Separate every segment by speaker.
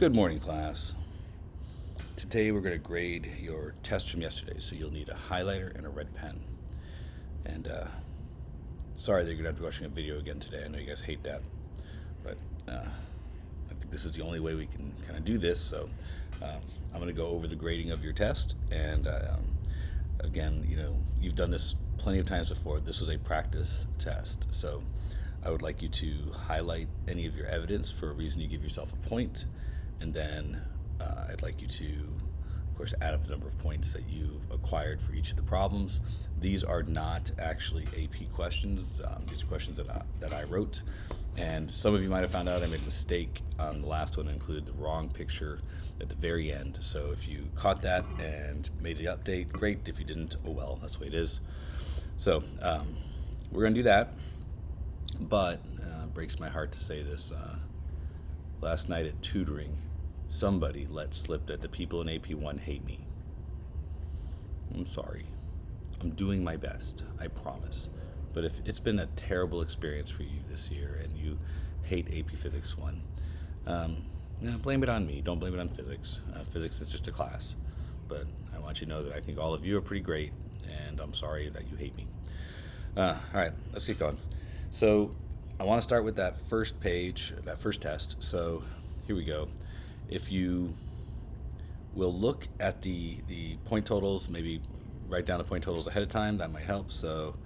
Speaker 1: Good morning, class. Today we're going to grade your test from yesterday, so you'll need a highlighter and a red pen. And sorry that you're going to have to be watching a video again today. I know you guys hate that, but I think this is the only way we can kind of do this. So I'm going to go over the grading of your test. And again, you've done this plenty of times before. This was a practice test. So I would like you to highlight any of your evidence for a reason you give yourself a point. And then I'd like you to, of course, add up the number of points that you've acquired for each of the problems. These are not actually AP questions. These are questions that I wrote. And some of you might have found out I made a mistake on the last one and included the wrong picture at the very end. So if you caught that and made the update, great. If you didn't, oh well, that's the way it is. So we're going to do that. But it breaks my heart to say this. Last night at tutoring, somebody let slip that the people in AP1 hate me. I'm sorry. I'm doing my best, I promise. But if it's been a terrible experience for you this year and you hate AP Physics 1, blame it on me. Don't blame it on physics. Physics is just a class. But I want you to know that I think all of you are pretty great, and I'm sorry that you hate me. All right, let's get going. So I want to start with that first page, that first test. So here we go. If you will look at the point totals, maybe write down the point totals ahead of time, that might help. So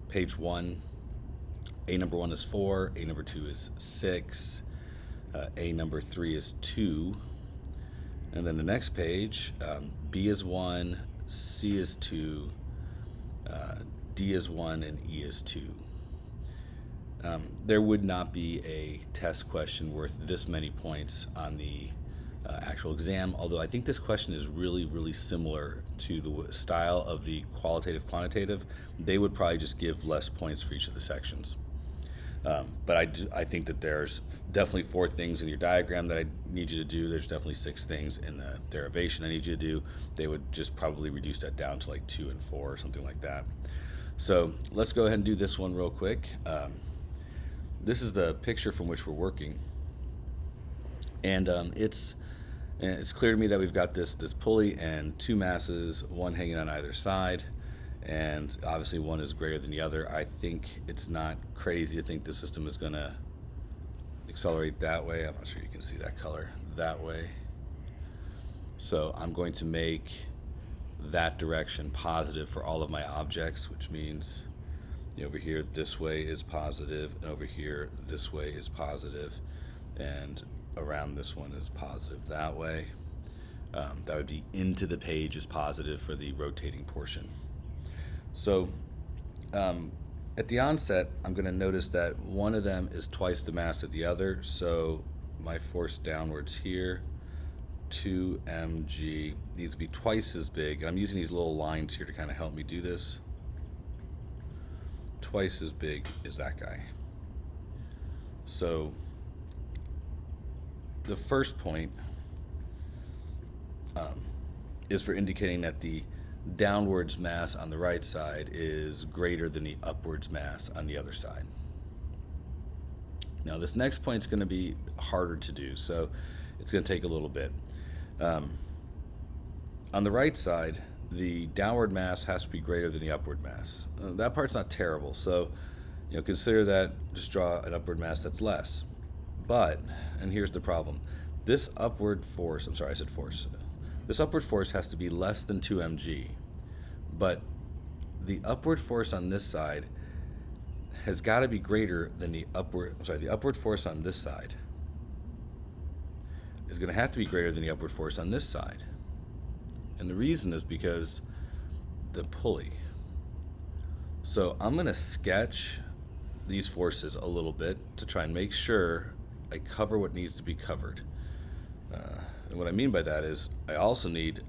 Speaker 1: page 1, A number 1 is 4, A number 2 is 6, A number 3 is 2, and then the next page, B is 1, C is 2, D is 1, and E is 2. There would not be a test question worth this many points on the actual exam, although I think this question is really, really similar to the style of the qualitative-quantitative. They would probably just give less points for each of the sections. But I think that there's definitely 4 things in your diagram that I need you to do. There's definitely 6 things in the derivation I need you to do. They would just probably reduce that down to like 2 and 4 or something like that. So let's go ahead and do this one real quick. This is the picture from which we're working, and it's clear to me that we've got this pulley and 2 masses, one hanging on either side, and obviously one is greater than the other. I think it's not crazy to think the system is going to accelerate that way. I'm not sure you can see that color that way. So I'm going to make that direction positive for all of my objects, which means over here this way is positive, and over here this way is positive, and around this one is positive that way. That would be into the page is positive for the rotating portion. So at the onset, I'm going to notice that one of them is twice the mass of the other, so my force downwards here, 2 mg, needs to be twice as big. I'm using these little lines here to kind of help me do this. Twice as big as that guy. So the first point is for indicating that the downwards mass on the right side is greater than the upwards mass on the other side. Now this next point is going to be harder to do, so it's going to take a little bit. On the right side, the downward mass has to be greater than the upward mass. That part's not terrible, so consider that, just draw an upward mass that's less. But, and here's the problem, this upward force, I'm sorry, I said force. This upward force has to be less than 2 mg, but the upward force on this side has got to be greater than the upward force on this side is going to have to be greater than the upward force on this side. And the reason is because the pulley. So I'm going to sketch these forces a little bit to try and make sure I cover what needs to be covered. And what I mean by that is I also need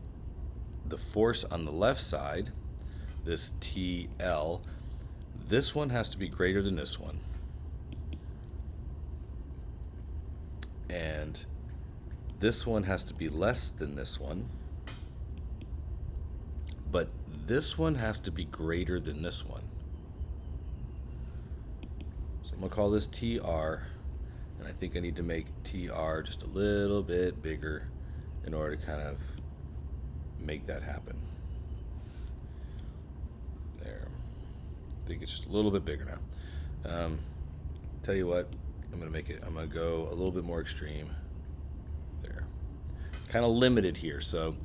Speaker 1: the force on the left side, this TL. This one has to be greater than this one. And this one has to be less than this one. But this one has to be greater than this one. So I'm going to call this TR, And I think I need to make TR just a little bit bigger in order to kind of make that happen. There. I think it's just a little bit bigger now. Tell you what, I'm going to go a little bit more extreme. There. Kind of limited here. So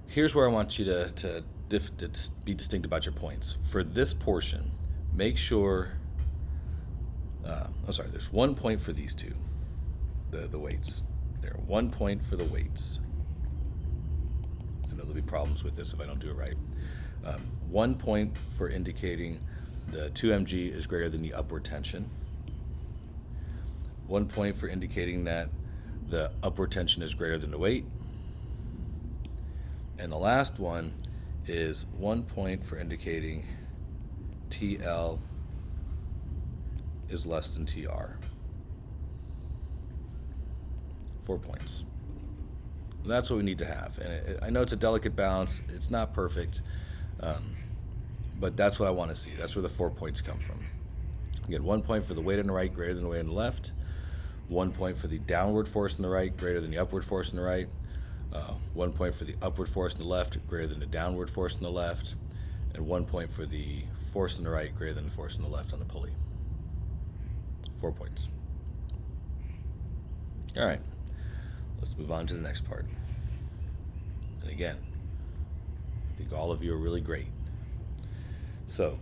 Speaker 1: here's where I want you to be distinct about your points. For this portion, make sure, there's 1 point for these two, the weights. There, 1 point for the weights. I know there'll be problems with this if I don't do it right. 1 point for indicating the 2 mg is greater than the upward tension. 1 point for indicating that the upward tension is greater than the weight. And the last one is 1 point for indicating TL is less than TR. 4 points. That's what we need to have. And I know it's a delicate balance. It's not perfect. But that's what I want to see. That's where the 4 points come from. Again, 1 point for the weight on the right greater than the weight on the left. 1 point for the downward force on the right greater than the upward force on the right. 1 point for the upward force on the left greater than the downward force on the left. And 1 point for the force on the right greater than the force on the left on the pulley. 4 points. All right, let's move on to the next part. And again, I think all of you are really great. So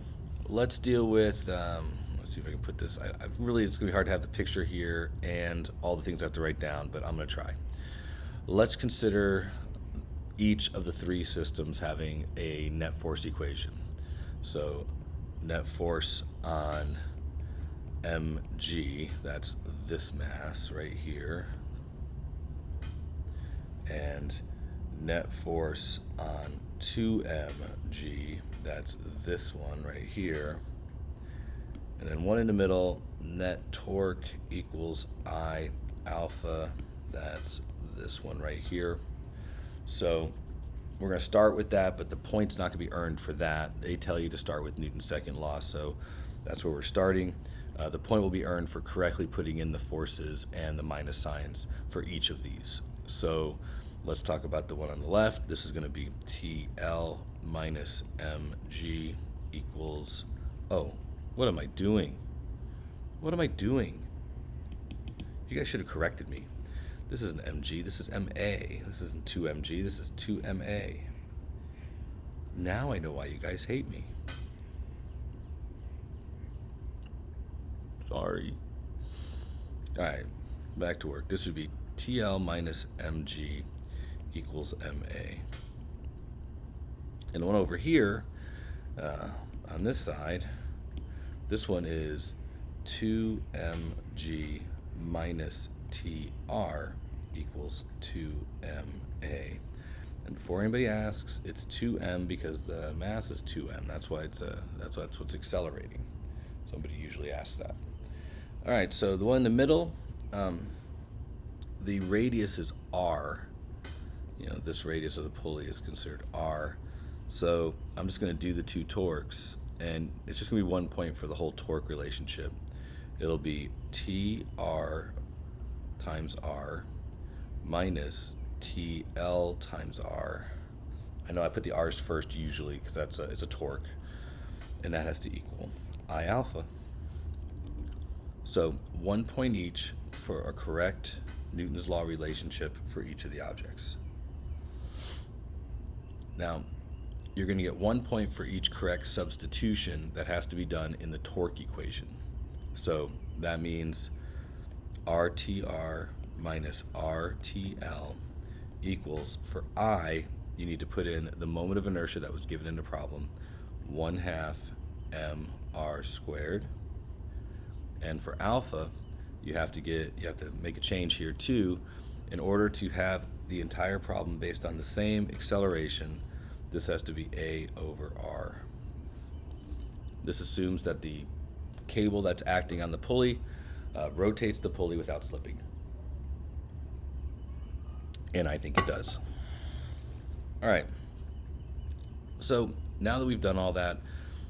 Speaker 1: let's deal with, let's see if I can put this. It's going to be hard to have the picture here and all the things I have to write down, but I'm going to try. Let's consider each of the three systems having a net force equation. So net force on mg, that's this mass right here, and net force on 2mg, that's this one right here, and then one in the middle, net torque equals I alpha, that's this one right here. So we're going to start with that, but the point's not going to be earned for that. They tell you to start with Newton's second law, so that's where we're starting. The point will be earned for correctly putting in the forces and the minus signs for each of these. So let's talk about the one on the left. This is going to be TL minus mg equals, oh, what am I doing? What am I doing? You guys should have corrected me. This isn't mg, this is ma. This isn't 2mg, this is 2ma. Now I know why you guys hate me. Sorry. All right, back to work. This would be TL minus mg equals ma. And the one over here, on this side, this one is 2mg minus TR equals 2ma. And before anybody asks, it's 2m because the mass is 2m. That's why that's what's accelerating. Somebody usually asks that. All right, so the one in the middle, the radius is r. You know, this radius of the pulley is considered r. So I'm just going to do the two torques, and it's just going to be 1 point for the whole torque relationship. It'll be TR times r minus TL times r. I know I put the r's first usually because it's a torque, and that has to equal I alpha. So 1 point each for a correct Newton's law relationship for each of the objects. Now, you're going to get 1 point for each correct substitution that has to be done in the torque equation. So that means RTR minus RTL equals, for I, you need to put in the moment of inertia that was given in the problem, 1/2 mr squared. And for alpha, you have to make a change here too. In order to have the entire problem based on the same acceleration, this has to be A over R. This assumes that the cable that's acting on the pulley rotates the pulley without slipping. And I think it does. All right. So now that we've done all that,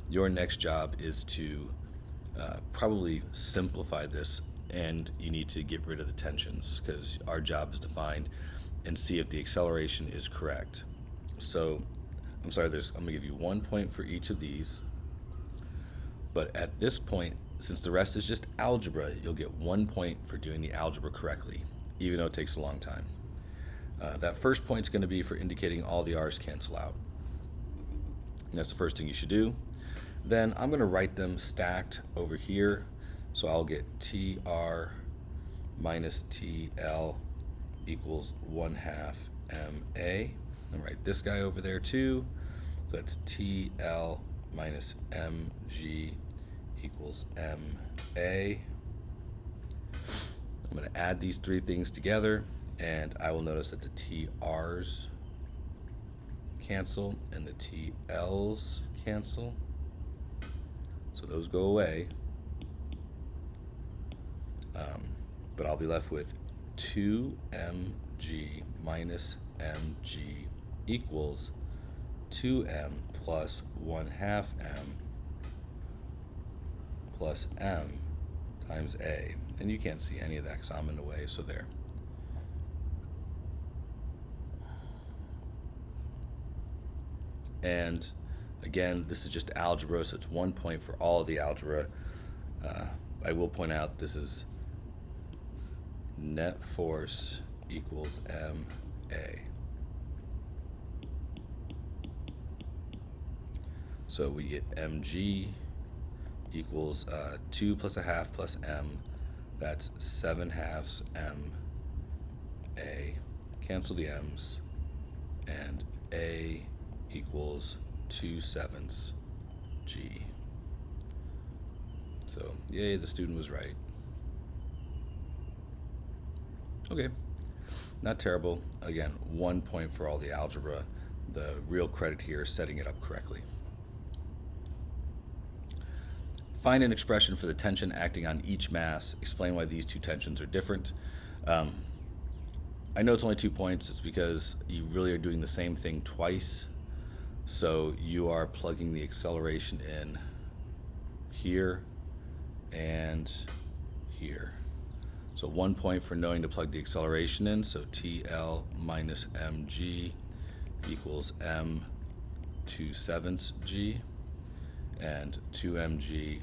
Speaker 1: your next job is to probably simplify this and you need to get rid of the tensions, because our job is to find and see if the acceleration is correct. So I'm sorry, I'm gonna give you 1 point for each of these, but at this point, since the rest is just algebra, you'll get 1 point for doing the algebra correctly, even though it takes a long time. That first point's going to be for indicating all the r's cancel out. And that's the first thing you should do. Then I'm going to write them stacked over here. So I'll get TR minus TL equals 1/2 MA. And write this guy over there too. So that's TL minus MG equals MA. I'm going to add these three things together, and I will notice that the TRs cancel and the TLs cancel. So those go away. But I'll be left with 2mg minus mg equals 2m plus 1/2 m plus m times a. And you can't see any of that because I'm in the way, so there. And again, this is just algebra, so it's 1 point for all of the algebra. I will point out this is net force equals MA. So we get mg equals 2 plus 1/2 plus m. That's 7/2 MA. Cancel the m's. And A equals 2/7 G. So, yay, the student was right. Okay, not terrible. Again, 1 point for all the algebra. The real credit here is setting it up correctly. Find an expression for the tension acting on each mass. Explain why these two tensions are different. I know it's only 2 points. It's because you really are doing the same thing twice. So you are plugging the acceleration in here and here. So 1 point for knowing to plug the acceleration in. So TL minus mg equals m 2/7 g, and 2mg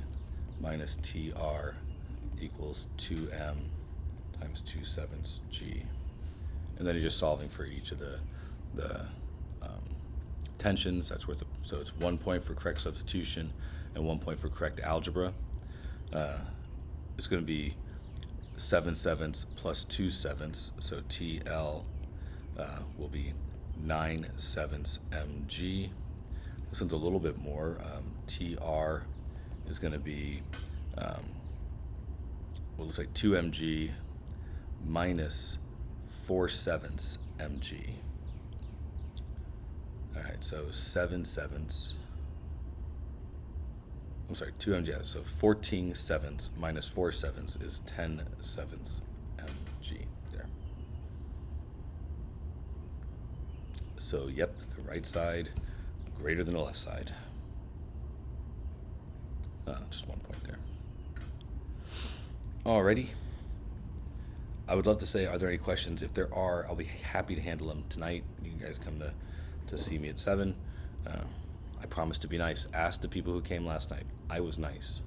Speaker 1: minus tr equals 2m times 2/7 g. And then you're just solving for each of the tensions. That's worth so it's 1 point for correct substitution and 1 point for correct algebra. It's going to be 7/7 plus 2/7, so TL will be 9/7 mg. This one's a little bit more. TR is going to be, well, it looks like 2mg minus 4/7 mg. All right, so 7/7. I'm sorry, 2mg, yeah, so 14/7 minus 4/7 is 10/7 mg there. So, yep, the right side greater than the left side. Just 1 point there. Alrighty. I would love to say, are there any questions? If there are, I'll be happy to handle them tonight. You guys come to see me at 7. I promise to be nice. Ask the people who came last night. I was nice.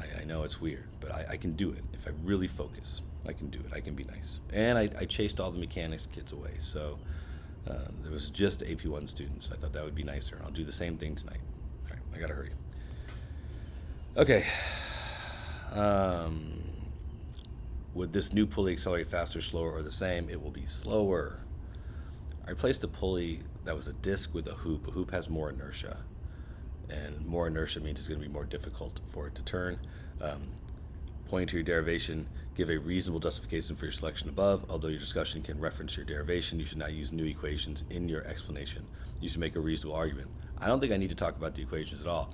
Speaker 1: I know it's weird, but I can do it. If I really focus, I can do it. I can be nice. And I chased all the mechanics kids away. So there was just AP1 students. I thought that would be nicer. And I'll do the same thing tonight. All right, I gotta hurry. Okay. Would this new pulley accelerate faster, slower, or the same? It will be slower. I replaced a pulley that was a disc with a hoop. A hoop has more inertia, and more inertia means it's going to be more difficult for it to turn. Pointing to your derivation, give a reasonable justification for your selection above. Although your discussion can reference your derivation, you should not use new equations in your explanation. You should make a reasonable argument. I don't think I need to talk about the equations at all.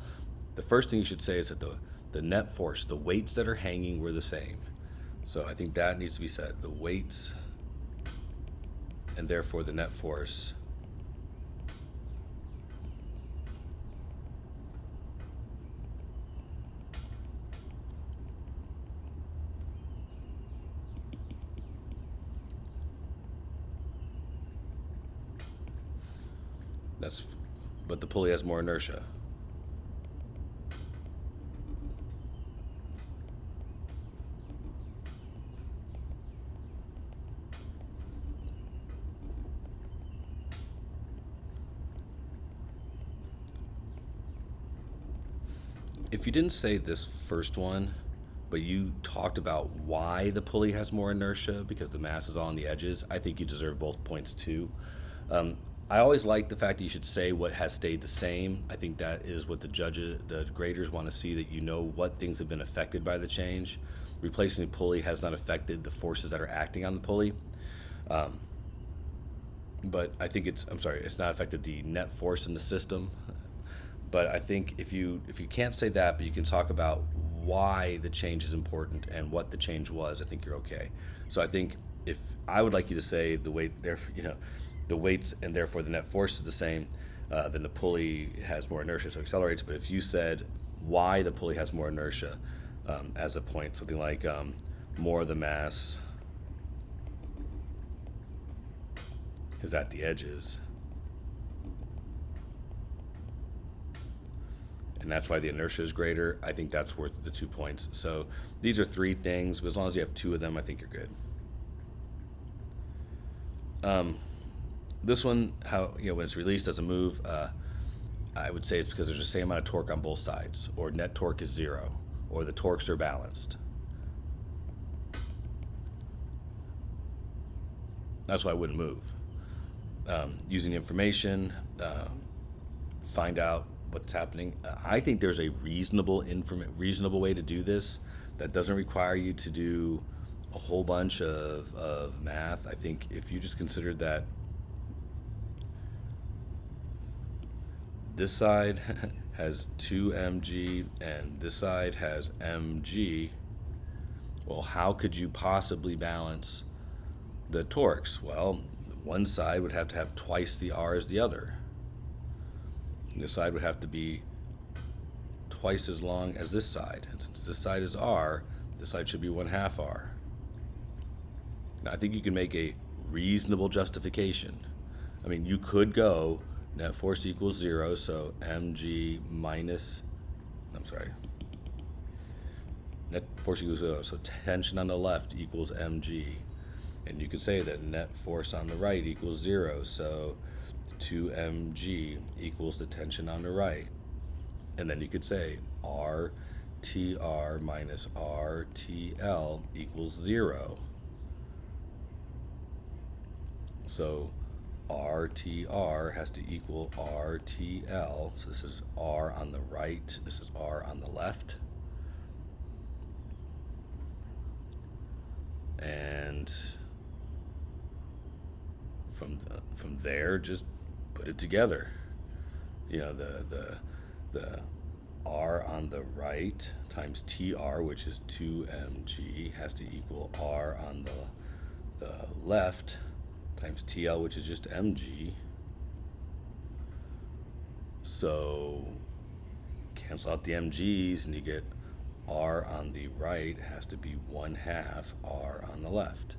Speaker 1: The first thing you should say is that the net force, the weights that are hanging were the same. So I think that needs to be said. The weights, and therefore the net force, That's, but the pulley has more inertia. If you didn't say this first one, but you talked about why the pulley has more inertia because the mass is all on the edges, I think you deserve both points too. I always like the fact that you should say what has stayed the same. I think that is what the graders want to see, that you know what things have been affected by the change. Replacing the pulley has not affected the forces that are acting on the pulley. But I think it's not affected the net force in the system. But I think if you can't say that, but you can talk about why the change is important and what the change was, I think you're okay. So I think if I would like you to say the weight, the weights and therefore the net force is the same, then the pulley has more inertia, so it accelerates. But if you said why the pulley has more inertia as a point, something like more of the mass is at the edges, and that's why the inertia is greater, I think that's worth the 2 points. So these are 3 things, but as long as you have 2 of them, I think you're good. This one, when it's released as a move, I would say it's because there's the same amount of torque on both sides, or net torque is 0, or the torques are balanced. That's why I wouldn't move. Using information, find out what's happening. I think there's a reasonable way to do this that doesn't require you to do a whole bunch of math. I think if you just considered that this side has 2 mg and this side has mg, well, how could you possibly balance the torques? Well, one side would have to have twice the R as the other. And this side would have to be twice as long as this side. And since this side is R, this side should be 1/2 R. Now, I think you can make a reasonable justification. I mean, you could go net force equals 0, so mg minus, net force equals 0, so tension on the left equals mg. And you could say that net force on the right equals 0, so 2mg equals the tension on the right. And then you could say RTR minus RTL equals 0. So RTR has to equal RTL. So this is R on the right, this is R on the left. And from there, just put it together. The R on the right times TR, which is 2mg, has to equal R on the left times TL, which is just mg. So cancel out the mg's and you get R on the right has to be 1/2 R on the left.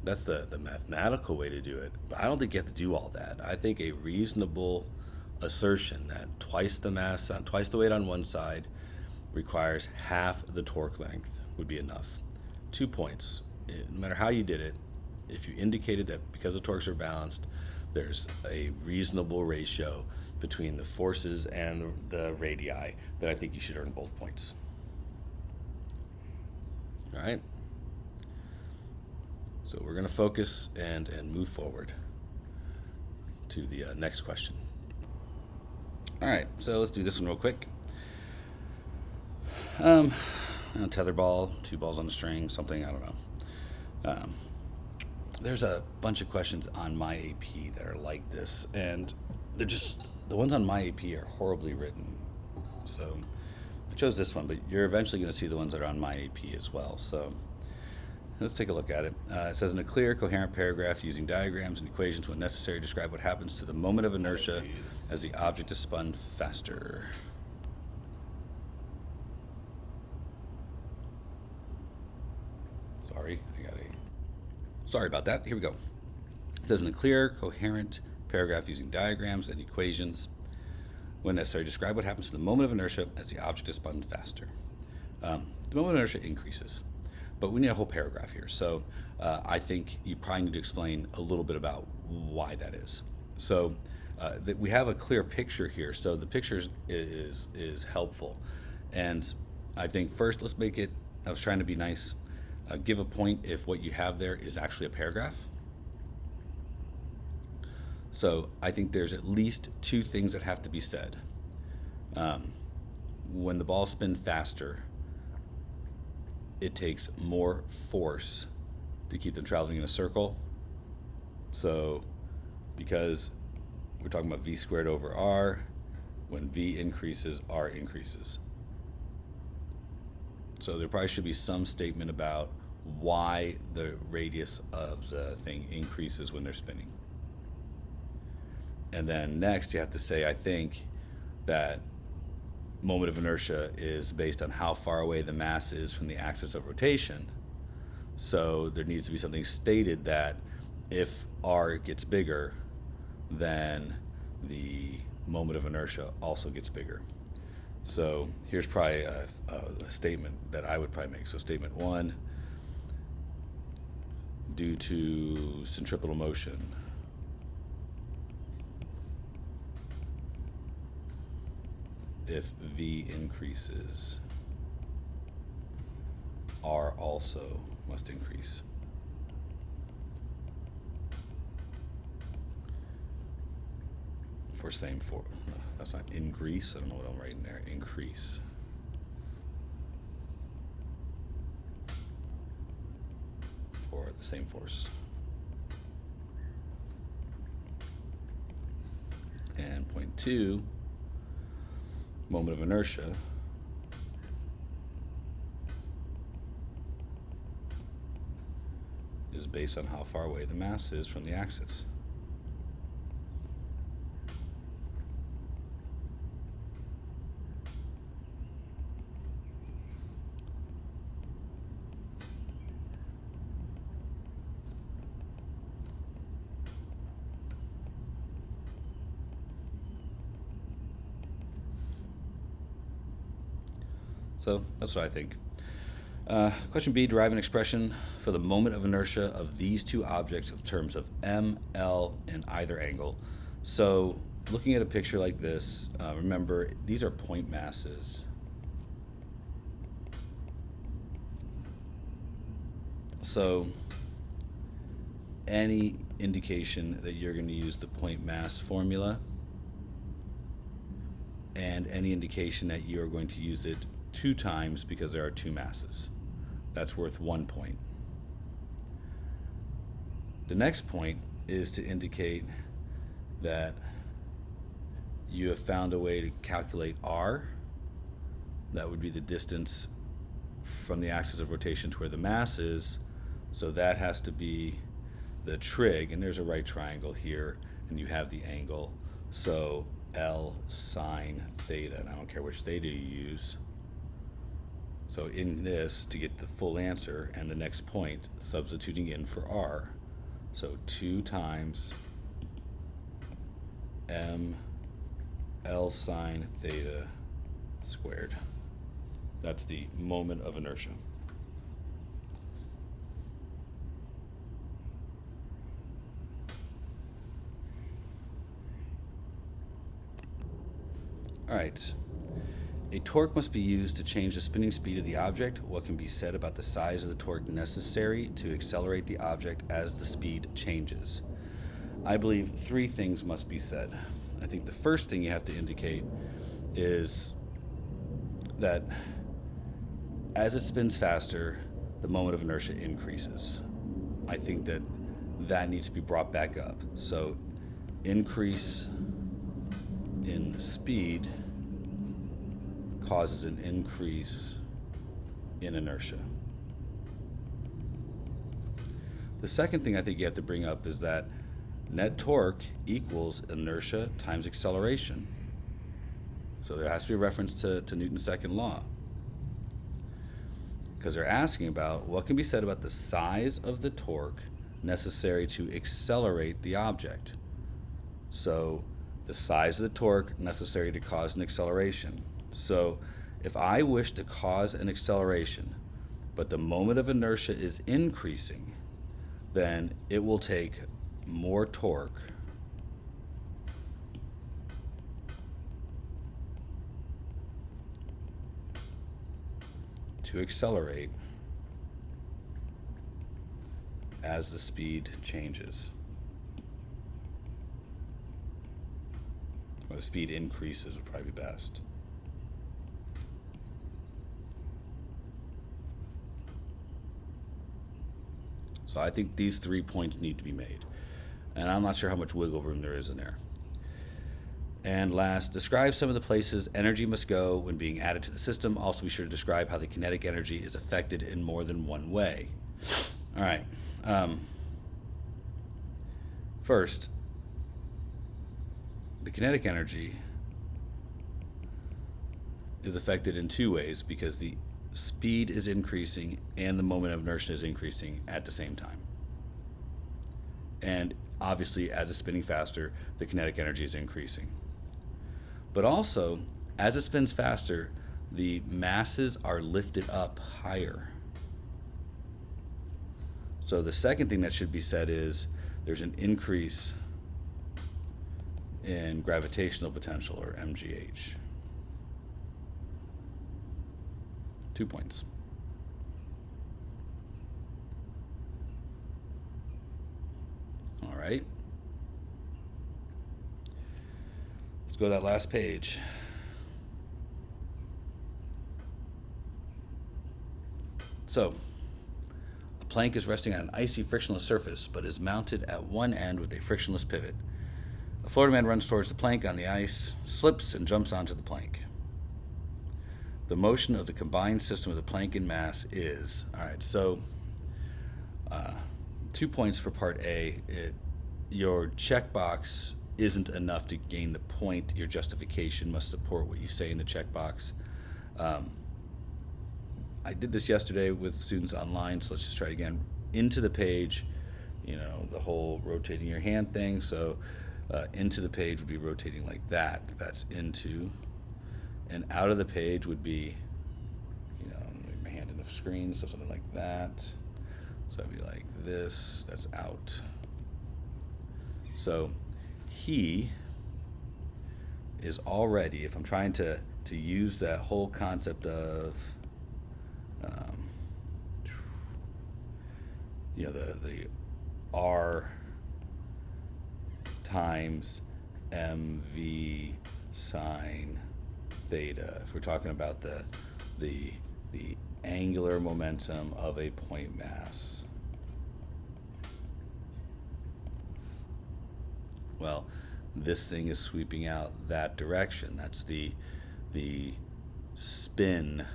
Speaker 1: That's the mathematical way to do it, but I don't think you have to do all that. I think a reasonable assertion that twice the mass, twice the weight on one side requires half the torque length would be enough. 2 points. No matter how you did it, if you indicated that because the torques are balanced, there's a reasonable ratio between the forces and the radii, then I think you should earn both points. All right. So we're going to focus and move forward to the next question. All right, so let's do this one real quick. A tether ball, 2 balls on a string, something, I don't know. There's a bunch of questions on my AP that are like this, and they're just, the ones on my AP are horribly written. So I chose this one, but you're eventually going to see the ones that are on my AP as well. So let's take a look at it. It says, in a clear, coherent paragraph using diagrams and equations when necessary, describe what happens to the moment of inertia as the object is spun faster. Sorry about that. Here we go. It says, in a clear, coherent paragraph using diagrams and equations. When necessary, describe what happens to the moment of inertia as the object is spun faster. The moment of inertia increases, but we need a whole paragraph here. So I think you probably need to explain a little bit about why that is. So that we have a clear picture here. So the picture is helpful. And I think first, let's make it, I was trying to be nice, give a point if what you have there is actually a paragraph. So I think there's at least two things that have to be said. When the balls spin faster, it takes more force to keep them traveling in a circle. So because we're talking about v squared over r, when v increases, r increases. So there probably should be some statement about why the radius of the thing increases when they're spinning. And then next you have to say, I think, that moment of inertia is based on how far away the mass is from the axis of rotation. So there needs to be something stated that if r gets bigger, then the moment of inertia also gets bigger. So here's probably a statement that I would probably make. So statement one, due to centripetal motion, if v increases, r also must increase. For same for, that's not increase, I don't know what I'm writing there, increase. For the same force. And point two, moment of inertia is based on how far away the mass is from the axis. So that's what I think. Question B, derive an expression for the moment of inertia of these two objects in terms of m, l, and either angle. So looking at a picture like this, remember these are point masses. So any indication that you're going to use the point mass formula, and any indication that you're going to use it 2 times because there are 2 masses, that's worth 1 point. The next point is to indicate that you have found a way to calculate r. That would be the distance from the axis of rotation to where the mass is. So that has to be the trig, and there's a right triangle here, and you have the angle. So L sine theta, and I don't care which theta you use. So in this, to get the full answer and the next point, substituting in for r. So 2 times m L sine theta squared. That's the moment of inertia. All right. A torque must be used to change the spinning speed of the object. What can be said about the size of the torque necessary to accelerate the object as the speed changes? I believe 3 things must be said. I think the first thing you have to indicate is that as it spins faster, the moment of inertia increases. I think that that needs to be brought back up. So increase in speed causes an increase in inertia. The second thing I think you have to bring up is that net torque equals inertia times acceleration. So there has to be a reference to Newton's second law, because they're asking about what can be said about the size of the torque necessary to accelerate the object. So the size of the torque necessary to cause an acceleration. So if I wish to cause an acceleration, but the moment of inertia is increasing, then it will take more torque to accelerate as the speed changes. Or the speed increases would probably be best. So I think these 3 points need to be made. And I'm not sure how much wiggle room there is in there. And last, describe some of the places energy must go when being added to the system. Also be sure to describe how the kinetic energy is affected in more than one way. All right. First, the kinetic energy is affected in two ways because the speed is increasing and the moment of inertia is increasing at the same time. And obviously, as it's spinning faster, the kinetic energy is increasing. But also, as it spins faster, the masses are lifted up higher. So the second thing that should be said is there's an increase in gravitational potential, or MGH. 2 points. All right. Let's go to that last page. So, a plank is resting on an icy frictionless surface, but is mounted at one end with a frictionless pivot. A Florida man runs towards the plank on the ice, slips, and jumps onto the plank. The motion of the combined system of the plank and mass is... All right, so 2 points for part A. Your checkbox isn't enough to gain the point. Your justification must support what you say in the checkbox. I did this yesterday with students online, so let's just try it again. Into the page, the whole rotating your hand thing. So into the page would be rotating like that. That's into. And out of the page would be, my hand in the screen, so something like that. So it'd be like this, that's out. So he is already, if I'm trying to use that whole concept of, the R times mv sine theta, if we're talking about the angular momentum of a point mass. Well, this thing is sweeping out that direction. That's the spin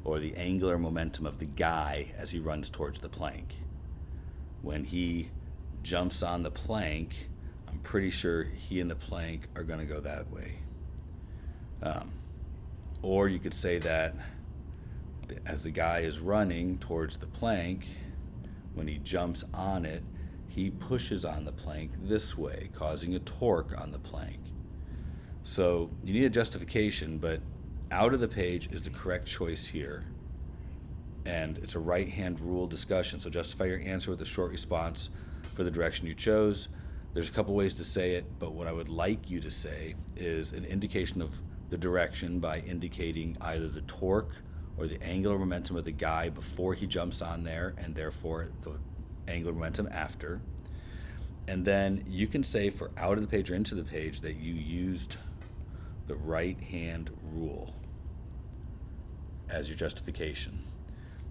Speaker 1: or the angular momentum of the guy as he runs towards the plank. When he jumps on the plank, I'm pretty sure he and the plank are going to go that way. Or you could say that as the guy is running towards the plank, when he jumps on it, he pushes on the plank this way, causing a torque on the plank. So you need a justification, but out of the page is the correct choice here. And it's a right-hand rule discussion, so justify your answer with a short response for the direction you chose. There's a couple ways to say it, but what I would like you to say is an indication of the direction by indicating either the torque or the angular momentum of the guy before he jumps on there, and therefore the angular momentum after. And then you can say for out of the page or into the page that you used the right-hand rule as your justification.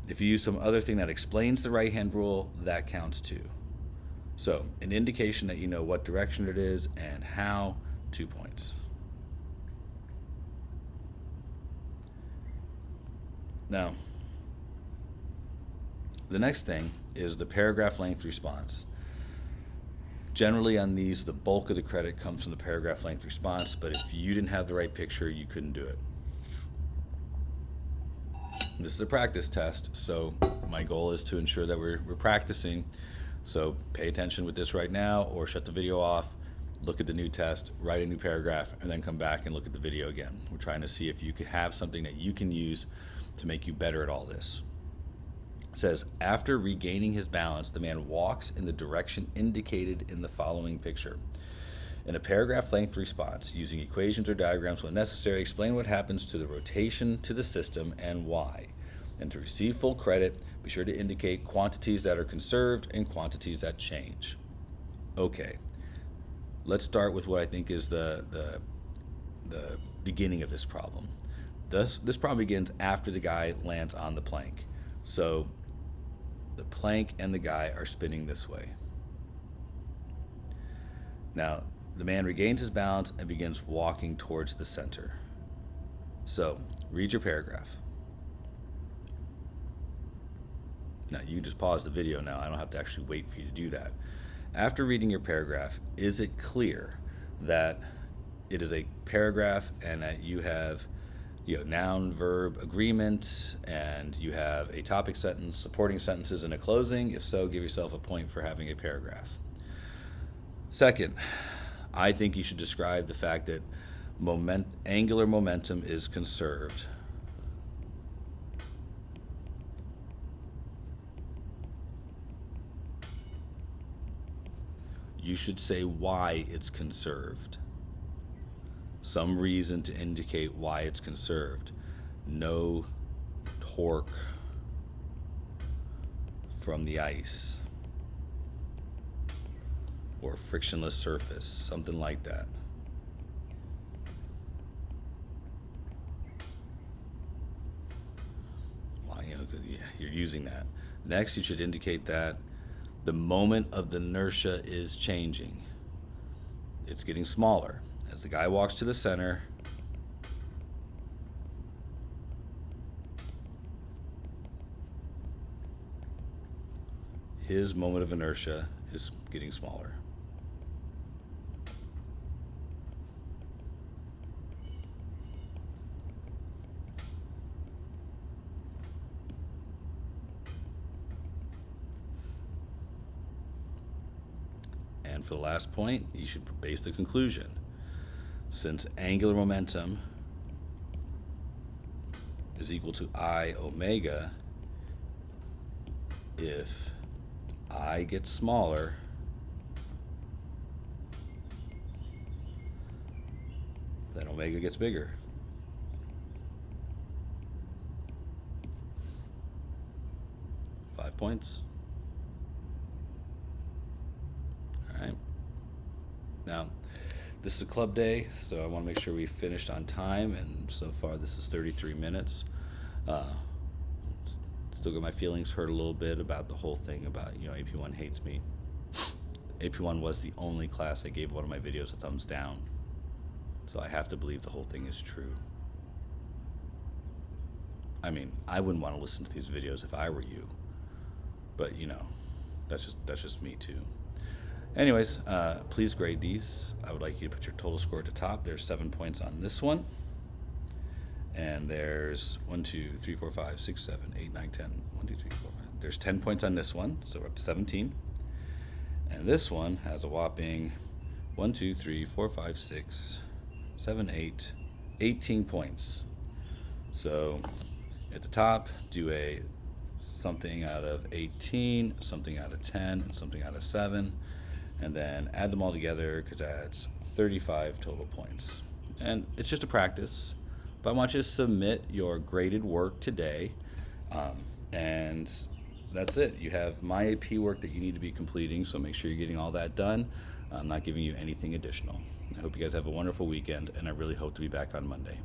Speaker 1: If you use some other thing that explains the right-hand rule, that counts too. So an indication that you know what direction it is and how, 2 points. Now, the next thing is the paragraph length response. Generally on these, the bulk of the credit comes from the paragraph length response, but if you didn't have the right picture, you couldn't do it. This is a practice test, so my goal is to ensure that we're practicing. So pay attention with this right now, or shut the video off look at the new test, write a new paragraph, and then come back and look at the video again. We're trying to see if you could have something that you can use to make you better at all this. It says, after regaining his balance, the man walks in the direction indicated in the following picture. In a paragraph-length response, using equations or diagrams when necessary, explain what happens to the rotation to the system and why. And to receive full credit, be sure to indicate quantities that are conserved and quantities that change. Okay, let's start with what I think is the beginning of this problem. This problem begins after the guy lands on the plank. So the plank and the guy are spinning this way. Now, the man regains his balance and begins walking towards the center. So, read your paragraph. Now, you can just pause the video now. I don't have to actually wait for you to do that. After reading your paragraph, is it clear that it is a paragraph and that you have noun, verb, agreement, and you have a topic sentence, supporting sentences, and a closing? If so, give yourself a point for having a paragraph. Second, I think you should describe the fact that angular momentum is conserved. You should say why it's conserved. Some reason to indicate why it's conserved. No torque from the ice or frictionless surface, something like that. Well, you're using that. Next, you should indicate that the moment of the inertia is changing. It's getting smaller. As the guy walks to the center, his moment of inertia is getting smaller. And for the last point, you should base the conclusion. Since angular momentum is equal to I omega, if I gets smaller, then omega gets bigger. Five points. All right. Now, this is a club day, so I want to make sure we finished on time, and so far this is 33 minutes. Still got my feelings hurt a little bit about the whole thing about, AP1 hates me. AP1 was the only class that gave one of my videos a thumbs down, so I have to believe the whole thing is true. I mean, I wouldn't want to listen to these videos if I were you, but that's just me too. Anyways, please grade these. I would like you to put your total score at the top. There's 7 points on this one. And there's 1, 2, 3, 4, 5, 6, 7, 8, 9, 10. 1, 2, 3, 4, 5. There's 10 points on this one, so we're up to 17. And this one has a whopping 1, 2, 3, 4, 5, 6, 7, 8, 18 points. So at the top, do a something out of 18, something out of 10, and something out of 7. And then add them all together, because that's 35 total points. And it's just a practice, but I want you to submit your graded work today, and that's it. You have my AP work that you need to be completing, so make sure you're getting all that done. I'm not giving you anything additional. I hope you guys have a wonderful weekend, and I really hope to be back on Monday.